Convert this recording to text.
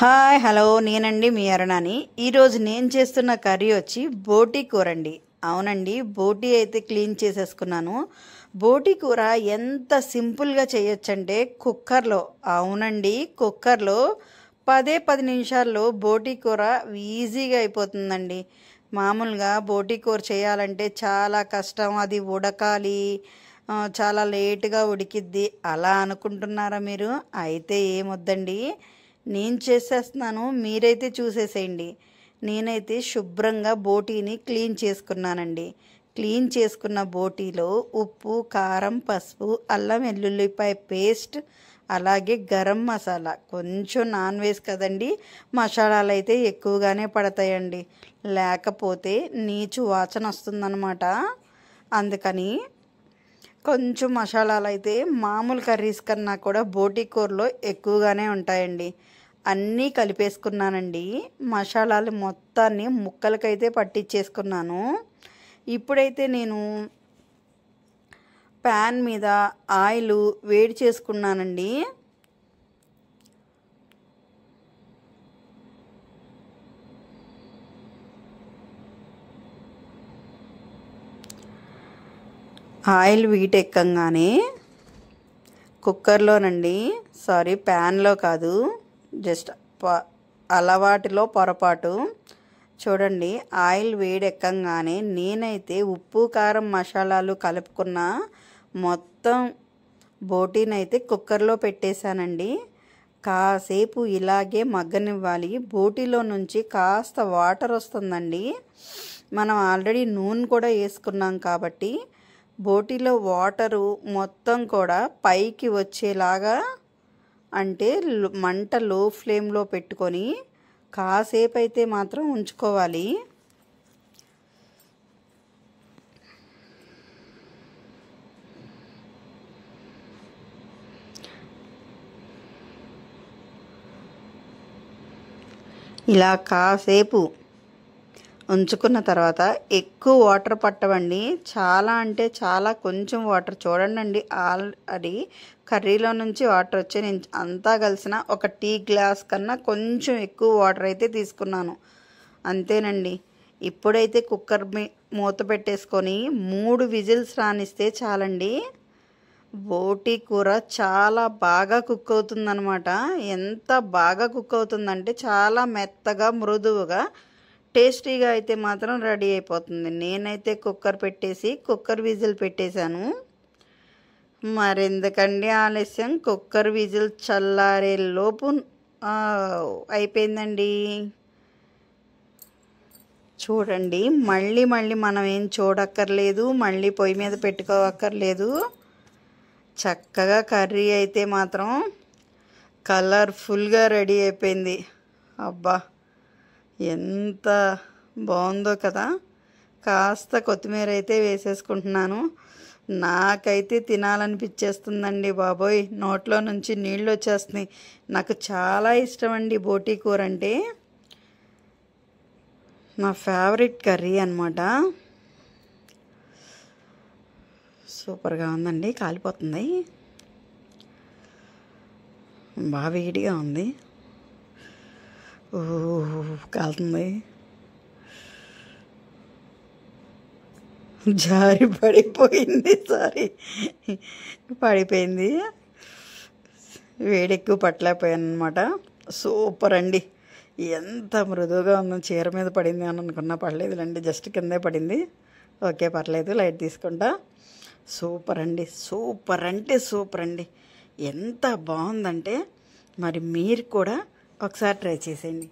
Hi hello నేనండి మీ అరుణాని. ఈరోజు నేను చేస్తున్న కర్రీ వచ్చి బోటీ కూర అండి. అవునండి, బోటీ అయితే క్లీన్ చేసేసుకున్నాను. బోటీ కూర ఎంత సింపుల్గా చేయొచ్చంటే కుక్కర్లో, అవునండి కుక్కర్లో 10 నిమిషాల్లో బోటీ కూర ఈజీగా అయిపోతుందండి. మామూలుగా బోటీ కూర చేయాలంటే చాలా కష్టం, అది ఉడకాలి, చాలా లేటుగా ఉడికిద్ది అలా అనుకుంటున్నారా మీరు? అయితే ఏమొద్దండి, నేను చేసేస్తున్నాను, మీరైతే చూసేసేయండి. నేనైతే శుభ్రంగా బోటీని క్లీన్ చేసుకున్నానండి. క్లీన్ చేసుకున్న బోటీలో ఉప్పు, కారం, పసుపు, అల్లం వెల్లుల్లిపాయ పేస్ట్, అలాగే గరం మసాలా, కొంచెం నాన్ వెజ్ కదండి, మసాలాలు అయితే ఎక్కువగానే పడతాయండి, లేకపోతే నీచు వాసన వస్తుందన్నమాట. అందుకని కొంచెం మసాలాలు అయితే మామూలు కర్రీస్ కన్నా కూడా బోటీ కూరలో ఎక్కువగానే ఉంటాయండి. అన్నీ కలిపేసుకున్నానండి. మసాలాలు మొత్తాన్ని ముక్కలకైతే పట్టించేసుకున్నాను. ఇప్పుడైతే నేను ప్యాన్ మీద ఆయిల్ వేడి చేసుకున్నానండి. ఆయిల్ వీటెక్కగానే కుక్కర్లోనండి, సారీ ప్యాన్లో కాదు, జస్ట్ అలవాటులో పొరపాటు. చూడండి, ఆయిల్ వేడెక్కగానే నేనైతే ఉప్పు, కారం, మసాలాలు కలుపుకున్న మొత్తం బోటీనైతే కుక్కర్లో పెట్టేశానండి. కాసేపు ఇలాగే మగ్గనివ్వాలి. బోటీలో నుంచి కాస్త వాటర్ వస్తుందండి. మనం ఆల్రెడీ నూనె కూడా వేసుకున్నాం కాబట్టి బోటీలో వాటరు మొత్తం కూడా పైకి వచ్చేలాగా, అంటే మంట లో ఫ్లేమ్లో పెట్టుకొని కాసేపు అయితే మాత్రం ఉంచుకోవాలి. ఇలా కాసేపు ఉంచుకున్న తర్వాత ఎక్కువ వాటర్ పట్టవండి, చాలా అంటే చాలా కొంచెం వాటర్. చూడండి, ఆల్రెడీ కర్రీలో నుంచి వాటర్ వచ్చి నేను అంతా కలిసిన ఒక టీ గ్లాస్ కన్నా కొంచెం ఎక్కువ వాటర్ అయితే తీసుకున్నాను, అంతేనండి. ఇప్పుడైతే కుక్కర్ మూత పెట్టేసుకొని 3 విజిల్స్ రానిస్తే చాలండి. బోటీ కూర చాలా బాగా కుక్ అవుతుందన్నమాట. ఎంత బాగా కుక్ అవుతుందంటే చాలా మెత్తగా, మృదువుగా, టేస్టీగా అయితే మాత్రం రెడీ అయిపోతుంది. నేనైతే కుక్కర్ విజిల్ పెట్టేశాను. మరెందుకండి ఆలస్యం, కుక్కర్ విజిల్ చల్లారే లోపు అయిపోయిందండి. చూడండి, మళ్ళీ మనం ఏం చూడక్కర్లేదు, మళ్ళీ పొయ్యి మీద పెట్టుకోవక్కర్లేదు. చక్కగా కర్రీ అయితే మాత్రం కలర్ఫుల్గా రెడీ అయిపోయింది. అబ్బా, ఎంత బాగుందో కదా. కాస్త కొత్తిమీర అయితే వేసేసుకుంటున్నాను. నాకైతే తినాలనిపించేస్తుందండి బాబోయ్, నోట్లో నుంచి నీళ్ళు వచ్చేస్తున్నాయి. నాకు చాలా ఇష్టం అండి బోటీ కూర అంటే, నా ఫేవరెట్ కర్రీ అన్నమాట. సూపర్గా ఉందండి, కాలిపోతుంది, బాగా వేడిగా ఉంది, కాలుతుంది, జారి పడిపోయింది, సారీ పడిపోయింది, వేడి ఎక్కువ పట్టలేకపోయాను అనమాట. సూపర్ అండి, ఎంత మృదువుగా ఉందో. చీర మీద పడింది అని అనుకున్నా, పడలేదులేండి, జస్ట్ కిందే పడింది. ఓకే, పర్లేదు, లైట్ తీసుకుంటా. సూపర్ అండి, సూపర్ అంటే సూపర్ అండి, ఎంత బాగుందంటే మరి మీరు కూడా ఒకసారి ట్రై చేసేయండి.